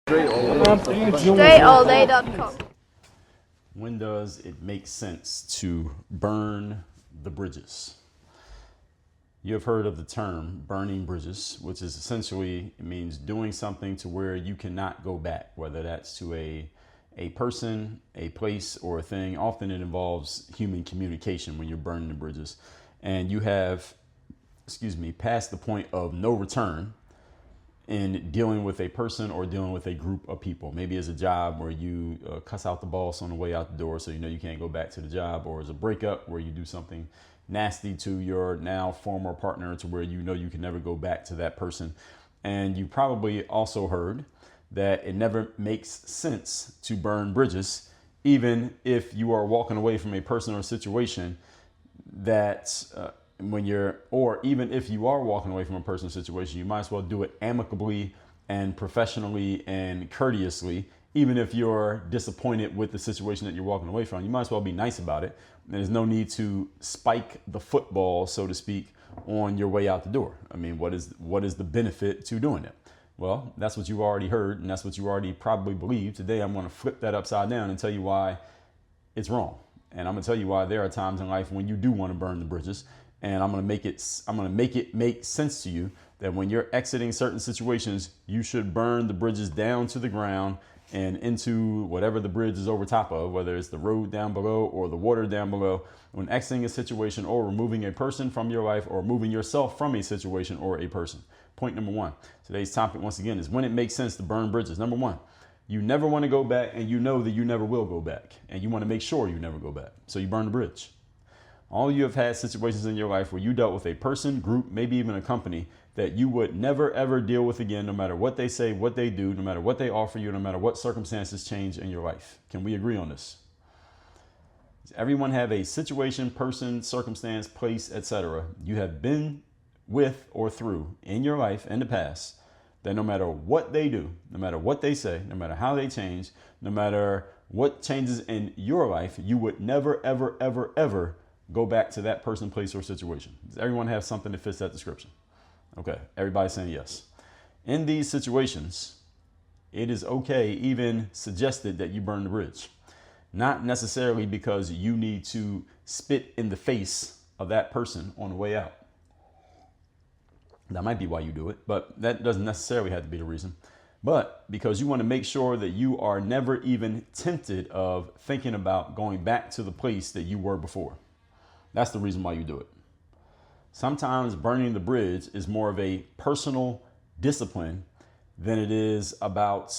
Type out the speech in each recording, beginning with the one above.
StraightallDay.com. When does it make sense to burn the bridges? You have heard of the term burning bridges, which is essentially, it means doing something to where you cannot go back, whether that's to a person, a place, or a thing. Often it involves human communication when you're burning the bridges. And you have, past the point of no return in dealing with a person or dealing with a group of people. Maybe it's a job where you cuss out the boss on the way out the door so you know you can't go back to the job, or it's a breakup where you do something nasty to your now former partner to where you know you can never go back to that person. And you probably also heard that it never makes sense to burn bridges, even if you are walking away from a person or situation that even if you are walking away from a personal situation, you might as well do it amicably and professionally and courteously. Even if you're disappointed with the situation that you're walking away from, you might as well be nice about it. There's no need to spike the football, so to speak, on your way out the door. I mean, what is the benefit to doing it? Well, that's what you already heard, and that's what you already probably believe. Today, I'm going to flip that upside down and tell you why it's wrong. And I'm going to tell you why there are times in life when you do want to burn the bridges. And I'm going to make it make sense to you that when you're exiting certain situations, you should burn the bridges down to the ground and into whatever the bridge is over top of, whether it's the road down below or the water down below. When exiting a situation or removing a person from your life or moving yourself from a situation or a person. Point number one. Today's topic, once again, is when it makes sense to burn bridges. Number one, you never want to go back, and you know that you never will go back, and you want to make sure you never go back. So you burn the bridge. All you have had situations in your life where you dealt with a person, group, maybe even a company that you would never, ever deal with again, no matter what they say, what they do, no matter what they offer you, no matter what circumstances change in your life. Can we agree on this? Does everyone have a situation, person, circumstance, place, etc. you have been with or through in your life in the past that no matter what they do, no matter what they say, no matter how they change, no matter what changes in your life, you would never, ever, ever, ever go back to that person, place, or situation? Does everyone have something that fits that description? Okay, everybody's saying yes. In these situations, it is okay, even suggested, that you burn the bridge. Not necessarily because you need to spit in the face of that person on the way out. That might be why you do it, but that doesn't necessarily have to be the reason. But because you want to make sure that you are never even tempted of thinking about going back to the place that you were before. That's the reason why you do it. Sometimes burning the bridge is more of a personal discipline than it is about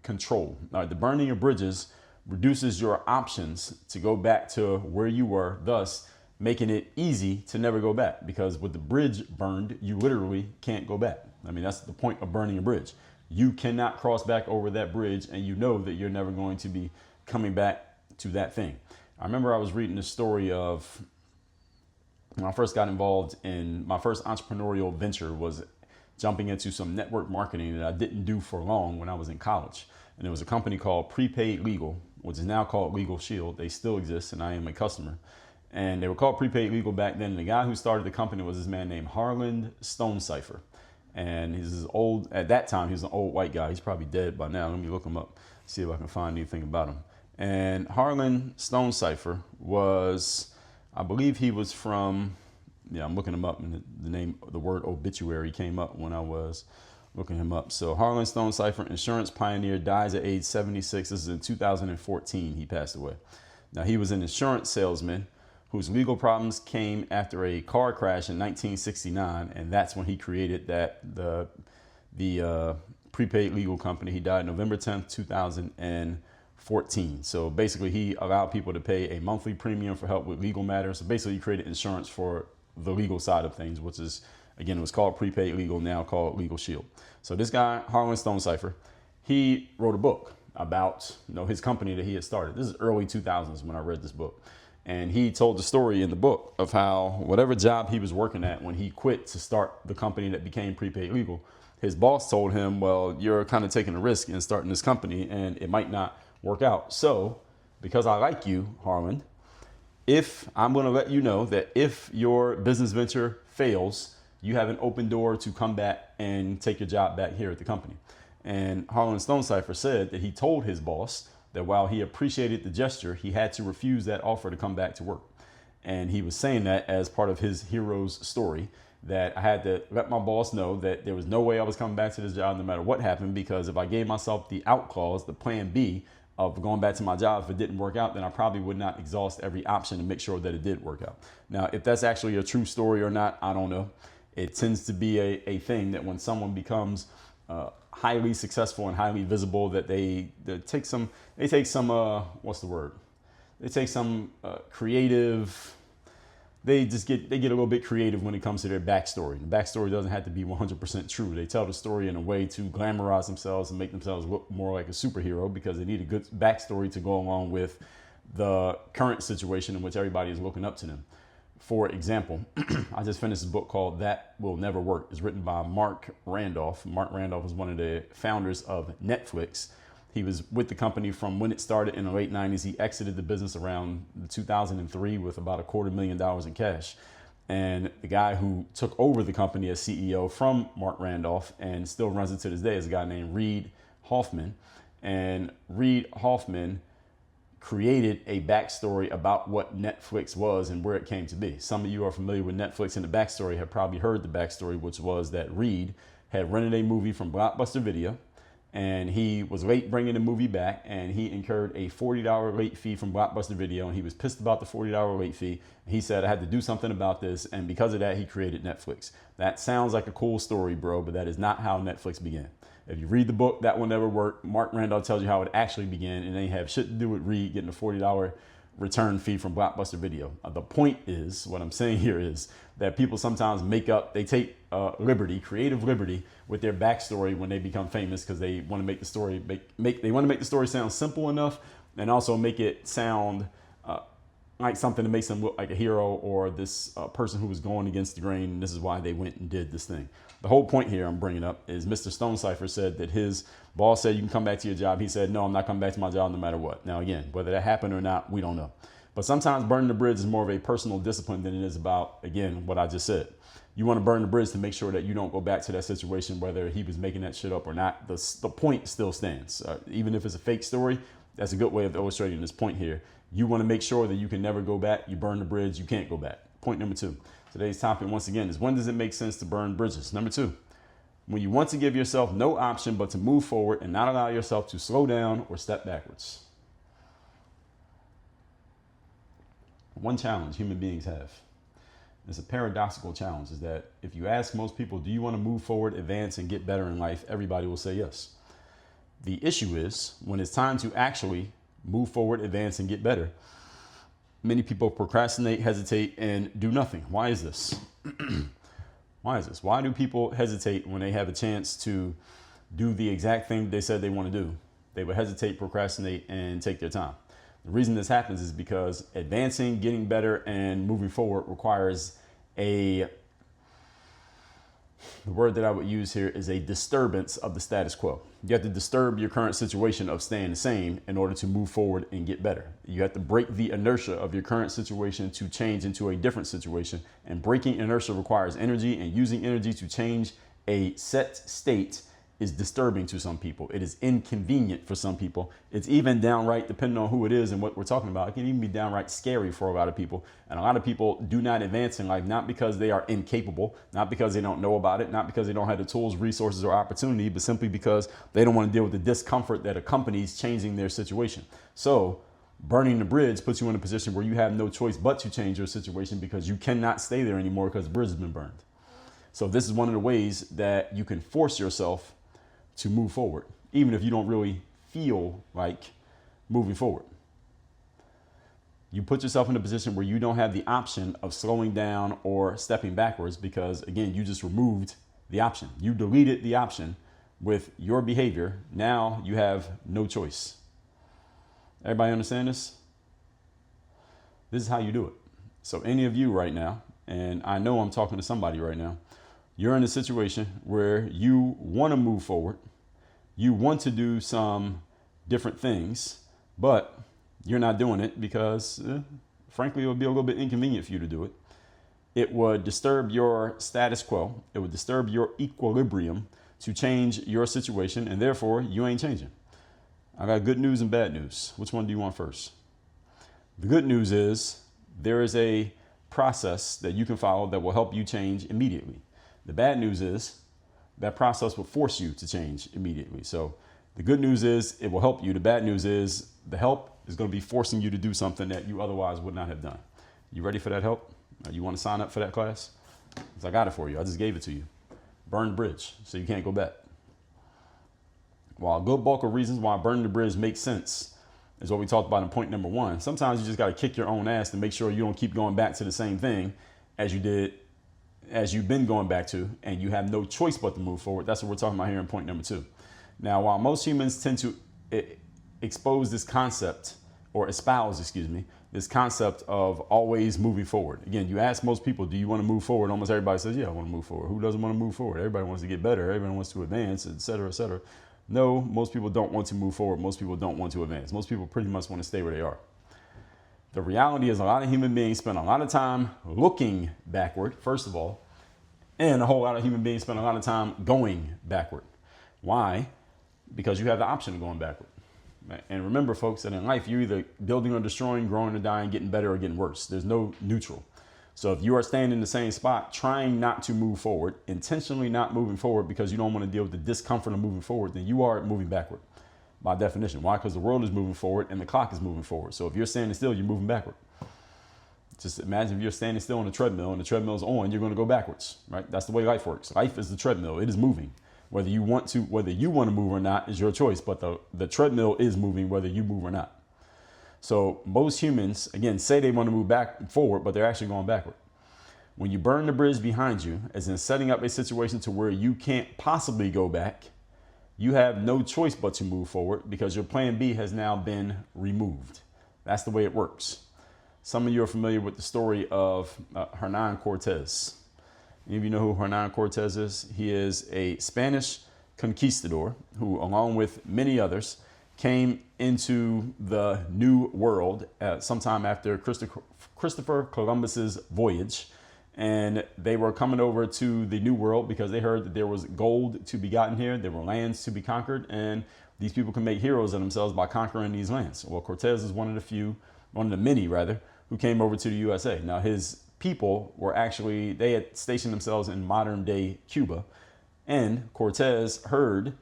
control. All right, the burning of bridges reduces your options to go back to where you were, thus making it easy to never go back. Because with the bridge burned, you literally can't go back. I mean, that's the point of burning a bridge. You cannot cross back over that bridge, and you know that you're never going to be coming back to that thing. I remember I was reading the story of when I first got involved in my first entrepreneurial venture was jumping into some network marketing that I didn't do for long when I was in college. And it was a company called Prepaid Legal, which is now called Legal Shield. They still exist, and I am a customer. And they were called Prepaid Legal back then. And the guy who started the company was this man named Harlan Stonecipher. And he's old, at that time, he was an old white guy. He's probably dead by now. Let me look him up, see if I can find anything about him. And Harlan Stonecipher was, I believe he was from, I'm looking him up, and the word obituary came up when I was looking him up. So Harlan Stonecipher, insurance pioneer, dies at age 76. This is in 2014, he passed away. Now, he was an insurance salesman whose legal problems came after a car crash in 1969, and that's when he created the Prepaid Legal company. He died November 10th, 2014. So basically, he allowed people to pay a monthly premium for help with legal matters. So basically, he created insurance for the legal side of things, which is, again, it was called Prepaid Legal, now called Legal Shield. So this guy, Harlan Stonecipher, he wrote a book about his company that he had started. This is early 2000s when I read this book. And he told the story in the book of how whatever job he was working at when he quit to start the company that became Prepaid Legal, his boss told him, well, you're kind of taking a risk in starting this company and it might not work out. So because I like you, Harlan, if I'm going to let you know that if your business venture fails, you have an open door to come back and take your job back here at the company. And Harlan Stonecipher said that he told his boss that while he appreciated the gesture, he had to refuse that offer to come back to work. And he was saying that as part of his hero's story, that I had to let my boss know that there was no way I was coming back to this job no matter what happened, because if I gave myself the out clause, the plan B of going back to my job, if it didn't work out, then I probably would not exhaust every option to make sure that it did work out. Now, if that's actually a true story or not, I don't know. It tends to be a thing that when someone becomes highly successful and highly visible, that they take some creative. They get a little bit creative when it comes to their backstory. The backstory doesn't have to be 100% true. They tell the story in a way to glamorize themselves and make themselves look more like a superhero, because they need a good backstory to go along with the current situation in which everybody is looking up to them. For example, I just finished a book called That Will Never Work. It's written by Mark Randolph. Mark Randolph is one of the founders of Netflix. He was with the company from when it started in the late 90s. He exited the business around 2003 with about $250,000 in cash. And the guy who took over the company as CEO from Mark Randolph and still runs it to this day is a guy named Reid Hoffman. And Reid Hoffman created a backstory about what Netflix was and where it came to be. Some of you are familiar with Netflix, and the backstory have probably heard the backstory, which was that Reid had rented a movie from Blockbuster Video, and he was late bringing the movie back, and he incurred a $40 late fee from Blockbuster Video, and he was pissed about the $40 late fee. He said, I had to do something about this, and because of that, he created Netflix. That sounds like a cool story, bro, but that is not how Netflix began. If you read the book, That Will Never Work, Mark Randolph tells you how it actually began, and they have shit to do with Reid getting a $40 return fee from Blockbuster Video. The point is, what I'm saying here is that people sometimes they take creative liberty with their backstory when they become famous, because they want to make the story they want to make the story sound simple enough, and also make it sound like something that makes them look like a hero, or this person who was going against the grain, and this is why they went and did this thing. The whole point here I'm bringing up is Mr. Stonecipher said that his boss said, you can come back to your job. He said, no, I'm not coming back to my job no matter what. Now, again, whether that happened or not, we don't know. But sometimes burning the bridge is more of a personal discipline than it is about, again, what I just said. You want to burn the bridge to make sure that you don't go back to that situation, whether he was making that shit up or not. The point still stands. Even if it's a fake story, that's a good way of illustrating this point here. You want to make sure that you can never go back. You burn the bridge, you can't go back. Point number 2. Today's topic, once again, is when does it make sense to burn bridges? Number 2, when you want to give yourself no option but to move forward and not allow yourself to slow down or step backwards. One challenge human beings have. It's a paradoxical challenge, is that if you ask most people, do you want to move forward, advance, and get better in life? Everybody will say yes. The issue is when it's time to actually move forward, advance, and get better, many people procrastinate, hesitate, and do nothing. Why is this? Why is this? Why do people hesitate when they have a chance to do the exact thing they said they want to do? They would hesitate, procrastinate, and take their time. The reason this happens is because advancing, getting better, and moving forward requires the word that I would use here is a disturbance of the status quo. You have to disturb your current situation of staying the same in order to move forward and get better. You have to break the inertia of your current situation to change into a different situation. And breaking inertia requires energy, and using energy to change a set state is disturbing to some people. It is inconvenient for some people. It's even downright, depending on who it is and what we're talking about, it can even be downright scary for a lot of people. And a lot of people do not advance in life, not because they are incapable, not because they don't know about it, not because they don't have the tools, resources, or opportunity, but simply because they don't want to deal with the discomfort that accompanies changing their situation. So burning the bridge puts you in a position where you have no choice but to change your situation, because you cannot stay there anymore because the bridge has been burned. So this is one of the ways that you can force yourself to move forward, even if you don't really feel like moving forward. You put yourself in a position where you don't have the option of slowing down or stepping backwards, because again, you just removed the option. You deleted the option with your behavior. Now you have no choice. Everybody understand this? This is how you do it. So any of you right now, and I know I'm talking to somebody right now, you're in a situation where you want to move forward. You want to do some different things, but you're not doing it because, frankly, it would be a little bit inconvenient for you to do it. it would disturb your status quo. It would disturb your equilibrium to change your situation, and therefore you ain't changing. I got good news and bad news. Which one do you want first? The good news is there is a process that you can follow that will help you change immediately. The bad news is that process will force you to change immediately. So the good news is it will help you. The bad news is the help is going to be forcing you to do something that you otherwise would not have done. You ready for that help? You want to sign up for that class? Because I got it for you. I just gave it to you. Burn the bridge so you can't go back. While a good bulk of reasons why burning the bridge makes sense is what we talked about in point number 1. Sometimes you just got to kick your own ass to make sure you don't keep going back to the same thing as you've been going back to, and you have no choice but to move forward. That's what we're talking about here in point number 2. Now, while most humans tend to espouse this concept this concept of always moving forward. Again, you ask most people, do you want to move forward? Almost everybody says, yeah, I want to move forward. Who doesn't want to move forward? Everybody wants to get better. Everybody wants to advance, et cetera, et cetera. No, most people don't want to move forward. Most people don't want to advance. Most people pretty much want to stay where they are. The reality is a lot of human beings spend a lot of time looking backward, first of all, and a whole lot of human beings spend a lot of time going backward. Why? Because you have the option of going backward. And remember, folks, that in life, you're either building or destroying, growing or dying, getting better or getting worse. There's no neutral. So if you are staying in the same spot, trying not to move forward, intentionally not moving forward because you don't want to deal with the discomfort of moving forward, then you are moving backward by definition. Why? Because the world is moving forward and the clock is moving forward. So if you're standing still, you're moving backward. Just imagine if you're standing still on a treadmill and the treadmill's on, you're going to go backwards, right? That's the way life works. Life is the treadmill. It is moving. Whether you want to move or not is your choice, but the treadmill is moving whether you move or not. So most humans, again, say they want to move back forward, but they're actually going backward. When you burn the bridge behind you, as in setting up a situation to where you can't possibly go back, you have no choice but to move forward because your plan B has now been removed. That's the way it works. Some of you are familiar with the story of Hernan Cortez. Any of you know who Hernan Cortez is? He is a Spanish conquistador who, along with many others, came into the New World sometime after Christopher Columbus's voyage. And they were coming over to the New World because they heard that there was gold to be gotten here. There were lands to be conquered, and these people can make heroes of themselves by conquering these lands. Well, Cortez is one of the many, who came over to the USA. Now, his people they had stationed themselves in modern day Cuba, and Cortez heard,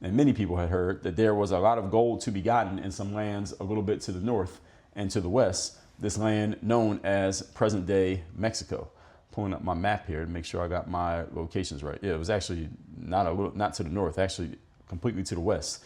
and many people had heard, that there was a lot of gold to be gotten in some lands a little bit to the north and to the west, this land known as present day Mexico. Pulling up my map here to make sure I got my locations right. Yeah, it was actually not to the north, actually completely to the west,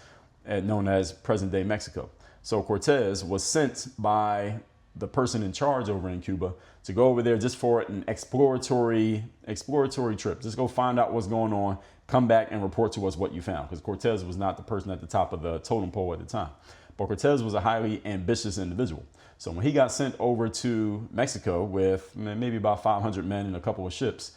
known as present day Mexico. So Cortez was sent by the person in charge over in Cuba to go over there just for an exploratory trip. Just go find out what's going on, come back and report to us what you found. Because Cortez was not the person at the top of the totem pole at the time. But Cortez was a highly ambitious individual. So when he got sent over to Mexico with maybe about 500 men and a couple of ships,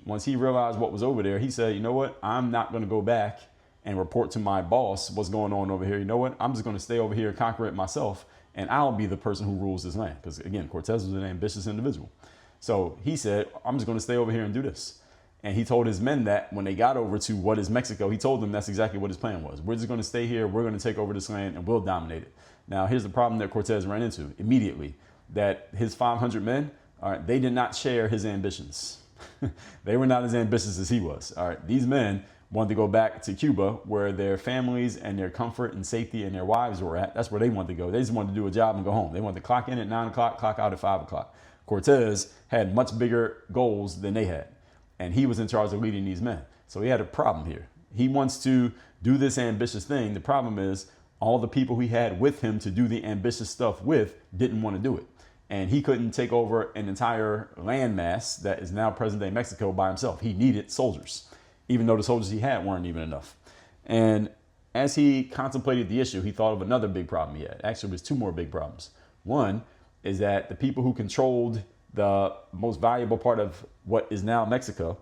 once he realized what was over there, he said, you know what, I'm not going to go back and report to my boss what's going on over here. You know what, I'm just going to stay over here and conquer it myself, and I'll be the person who rules this land. Because again, Cortez was an ambitious individual. So he said, I'm just going to stay over here and do this. And he told his men that when they got over to what is Mexico, he told them that's exactly what his plan was. We're just going to stay here. We're going to take over this land and we'll dominate it. Now, here's the problem that Cortez ran into immediately, that his 500 men, all right, they did not share his ambitions. They were not as ambitious as he was. All right, these men wanted to go back to Cuba where their families and their comfort and safety and their wives were at. That's where they wanted to go. They just wanted to do a job and go home. They wanted to clock in at 9 o'clock, clock out at 5 o'clock. Cortez had much bigger goals than they had, and he was in charge of leading these men. So he had a problem here. He wants to do this ambitious thing. The problem is all the people he had with him to do the ambitious stuff with didn't want to do it. And he couldn't take over an entire landmass that is now present day Mexico by himself. He needed soldiers, even though the soldiers he had weren't even enough. And as he contemplated the issue, he thought of another big problem he had. Actually, there's two more big problems. One is that the people who controlled the most valuable part of what is now Mexico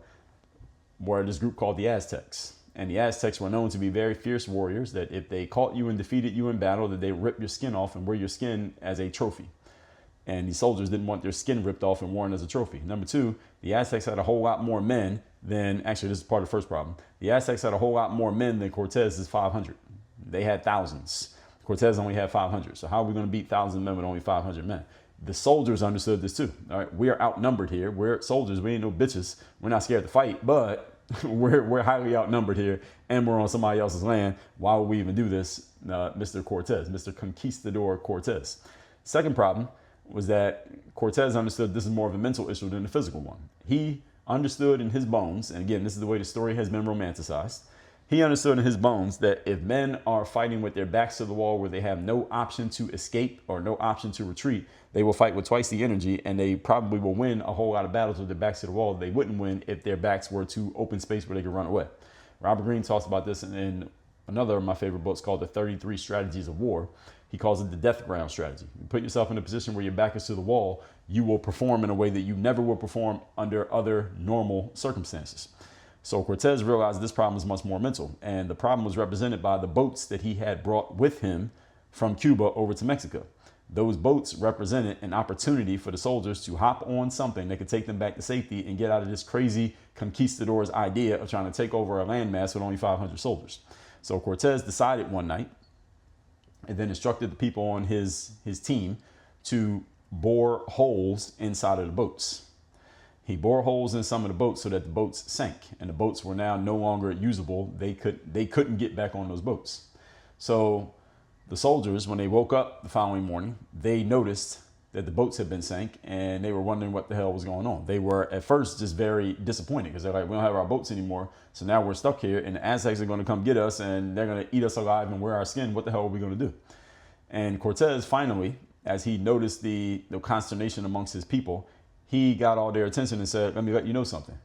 were this group called the Aztecs. And the Aztecs were known to be very fierce warriors, that if they caught you and defeated you in battle, that they rip your skin off and wear your skin as a trophy. and the soldiers didn't want their skin ripped off and worn as a trophy. Number two, the Aztecs had a whole lot more men than, actually this is part of the first problem. The Aztecs had a whole lot more men than Cortez's 500. They had thousands. Cortez only had 500. So how are we going to beat thousands of men with only 500 men? The soldiers understood this too. All right, we are outnumbered here. We're soldiers. We ain't no bitches. We're not scared to fight, but we're highly outnumbered here, and we're on somebody else's land. Why would we even do this, Mr. Cortez, Mr. Conquistador Cortez? Second problem was that Cortez understood this is more of a mental issue than a physical one. He understood in his bones, and again, this is the way the story has been romanticized. He understood in his bones that if men are fighting with their backs to the wall where they have no option to escape or no option to retreat, they will fight with twice the energy, and they probably will win a whole lot of battles with their backs to the wall. They wouldn't win if their backs were to open space where they could run away. Robert Greene talks about this in another of my favorite books called The 33 Strategies of War. He calls it the death ground strategy. You put yourself in a position where your back is to the wall, you will perform in a way that you never will perform under other normal circumstances. So Cortez realized this problem is much more mental, and the problem was represented by the boats that he had brought with him from Cuba over to Mexico. Those boats represented an opportunity for the soldiers to hop on something that could take them back to safety and get out of this crazy conquistador's idea of trying to take over a landmass with only 500 soldiers. So Cortez decided one night, and then instructed the people on his team to bore holes inside of the boats. He bored holes in some of the boats so that the boats sank, and the boats were now no longer usable. They couldn't get back on those boats. So the soldiers, when they woke up the following morning, they noticed that the boats had been sank, and they were wondering what the hell was going on. They were at first just very disappointed because they're like, we don't have our boats anymore. So now we're stuck here, and the Aztecs are going to come get us, and they're going to eat us alive and wear our skin. What the hell are we going to do? And Cortez finally, as he noticed the consternation amongst his people, he got all their attention and said, let me let you know something.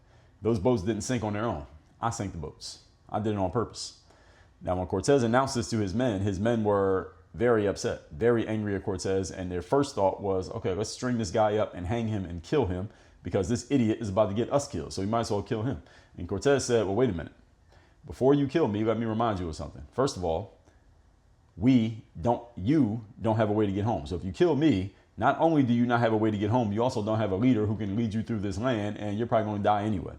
Those boats didn't sink on their own. I sank the boats. I did it on purpose. Now, when Cortez announced this to his men were very upset, very angry at Cortez. And their first thought was, okay, let's string this guy up and hang him and kill him because this idiot is about to get us killed. So we might as well kill him. And Cortez said, well, wait a minute. Before you kill me, let me remind you of something. First of all, you don't have a way to get home. So if you kill me, not only do you not have a way to get home, you also don't have a leader who can lead you through this land, and you're probably going to die anyway.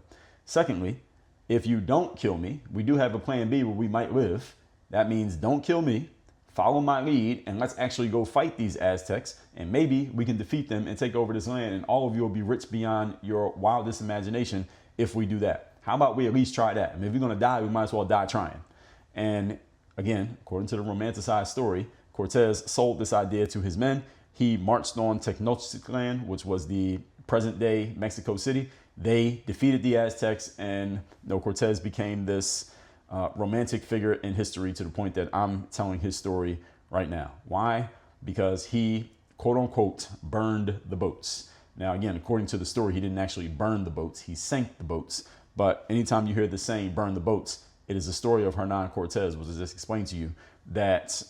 Secondly, if you don't kill me, we do have a plan B where we might live. That means don't kill me, follow my lead, and let's actually go fight these Aztecs, and maybe we can defeat them and take over this land, and all of you will be rich beyond your wildest imagination if we do that. How about we at least try that? I mean, if we're going to die, we might as well die trying. And again, according to the romanticized story, Cortez sold this idea to his men. He marched on Tenochtitlan, which was the present-day Mexico City. They defeated the Aztecs, and Cortez became this romantic figure in history to the point that I'm telling his story right now. Why? Because he, quote-unquote, burned the boats. Now, again, according to the story, he didn't actually burn the boats. He sank the boats. But anytime you hear the saying, burn the boats, it is a story of Hernan Cortez, which I just explained to you, that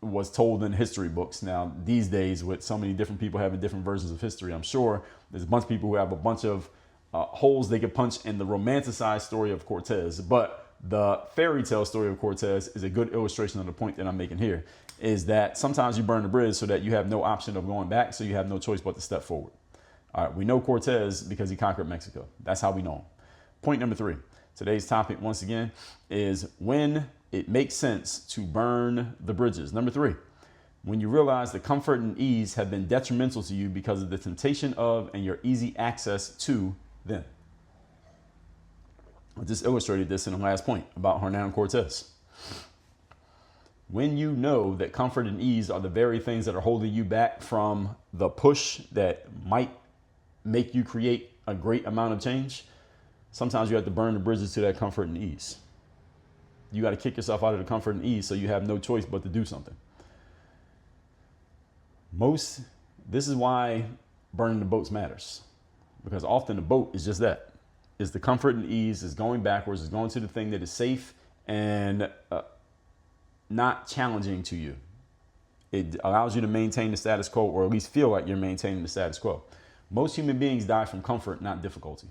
was told in history books. Now, these days, with so many different people having different versions of history, I'm sure there's a bunch of people who have a bunch of holes they could punch in the romanticized story of Cortez. But the fairy tale story of Cortez is a good illustration of the point that I'm making here, is that sometimes you burn the bridge so that you have no option of going back, so you have no choice but to step forward. All right, we know Cortez because he conquered Mexico. That's how we know him. Point number 3. Today's topic, once again, is when it makes sense to burn the bridges. Number 3, when you realize the comfort and ease have been detrimental to you because of the temptation of and your easy access to them. I just illustrated this in the last point about Hernan Cortez. When you know that comfort and ease are the very things that are holding you back from the push that might make you create a great amount of change, sometimes you have to burn the bridges to that comfort and ease. You got to kick yourself out of the comfort and ease so you have no choice but to do something. This is why burning the boats matters, because often the boat is just that. It's the comfort and ease, is going backwards, is going to the thing that is safe and not challenging to you. It allows you to maintain the status quo, or at least feel like you're maintaining the status quo. Most human beings die from comfort, not difficulty.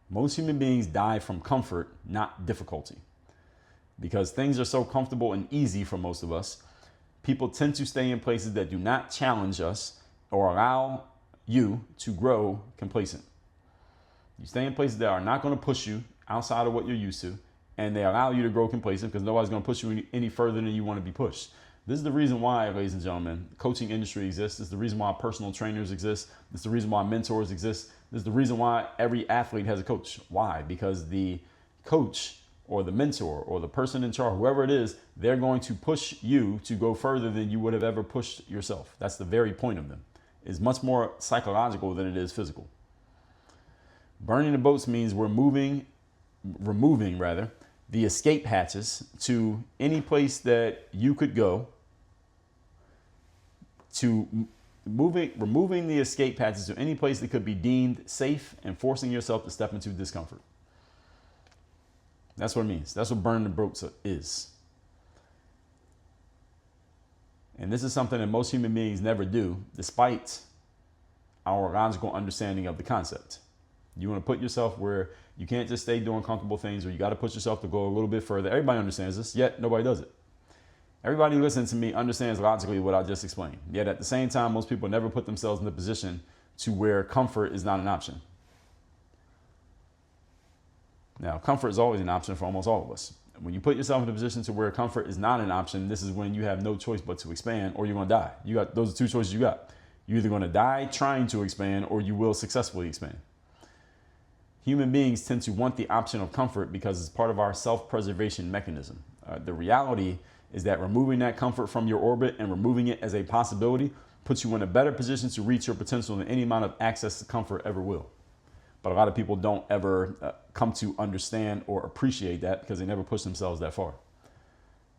Most human beings die from comfort, not difficulty. Because things are so comfortable and easy for most of us, People tend to stay in places that do not challenge us or allow you to grow complacent. You stay in places that are not going to push you outside of what you're used to, and they allow you to grow complacent because nobody's going to push you any further than you want to be pushed. This is the reason why, ladies and gentlemen, the coaching industry exists. This is the reason why personal trainers exist. This is the reason why mentors exist. This is the reason why every athlete has a coach. Why? Because the coach or the mentor or the person in charge, whoever it is, they're going to push you to go further than you would have ever pushed yourself. That's the very point of them. It's much more psychological than it is physical. Burning the boats means we're removing the escape hatches to any place that you could go, to removing the escape hatches to any place that could be deemed safe and forcing yourself to step into discomfort. That's what it means. That's what burning the boats is. And this is something that most human beings never do, despite our logical understanding of the concept. You want to put yourself where you can't just stay doing comfortable things, or you got to push yourself to go a little bit further. Everybody understands this, yet nobody does it. Everybody listening to me understands logically what I just explained. Yet at the same time, most people never put themselves in the position to where comfort is not an option. Now, comfort is always an option for almost all of us. When you put yourself in a position to where comfort is not an option, this is when you have no choice but to expand, or you're going to die. Those are two choices you got. You're either going to die trying to expand, or you will successfully expand. Human beings tend to want the option of comfort because it's part of our self-preservation mechanism. The reality is that removing that comfort from your orbit and removing it as a possibility puts you in a better position to reach your potential than any amount of access to comfort ever will. But a lot of people don't ever come to understand or appreciate that because they never push themselves that far.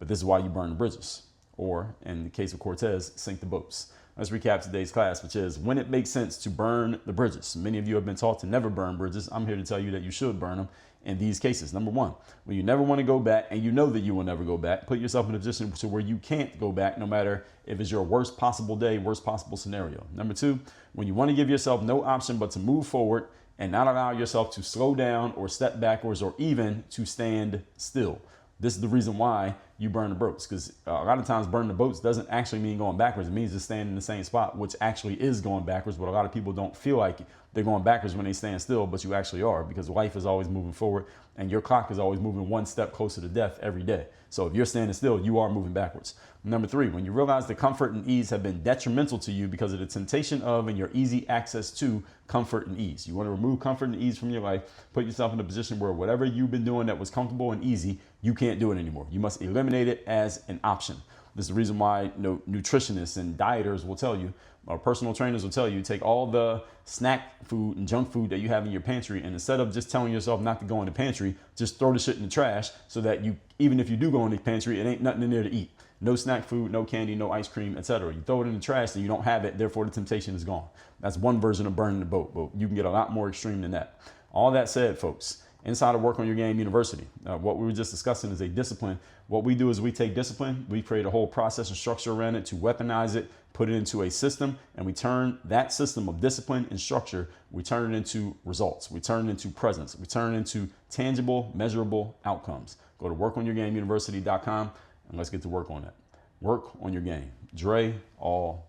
But this is why you burn the bridges, or in the case of Cortez, sink the boats. Let's recap today's class, which is when it makes sense to burn the bridges. Many of you have been taught to never burn bridges. I'm here to tell you that you should burn them in these cases. Number one, when you never want to go back and you know that you will never go back, put yourself in a position to where you can't go back, no matter if it's your worst possible day, worst possible scenario. Number two, when you want to give yourself no option but to move forward and not allow yourself to slow down or step backwards or even to stand still. This is the reason why you burn the boats, because a lot of times burning the boats doesn't actually mean going backwards. It means just staying in the same spot, which actually is going backwards. But a lot of people don't feel like they're going backwards when they stand still, but you actually are, because life is always moving forward and your clock is always moving one step closer to death every day. So if you're standing still, you are moving backwards. Number three, when you realize that comfort and ease have been detrimental to you because of the temptation of and your easy access to comfort and ease. You want to remove comfort and ease from your life, put yourself in a position where whatever you've been doing that was comfortable and easy, you can't do it anymore. You must eliminate it as an option. This is the reason why nutritionists and dieters will tell you, or personal trainers will tell you, take all the snack food and junk food that you have in your pantry, and instead of just telling yourself not to go in the pantry, just throw the shit in the trash so that you, even if you do go in the pantry, it ain't nothing in there to eat. No snack food, no candy, no ice cream, etc. You throw it in the trash and you don't have it, therefore the temptation is gone. That's one version of burning the boat, but you can get a lot more extreme than that. All that said, folks, inside of Work on Your Game University, what we were just discussing is a discipline. What we do is we take discipline, we create a whole process and structure around it to weaponize it, put it into a system, and we turn that system of discipline and structure, we turn it into results. We turn it into presence. We turn it into tangible, measurable outcomes. Go to workonyourgameuniversity.com and let's get to work on it. Work on your game. Dre all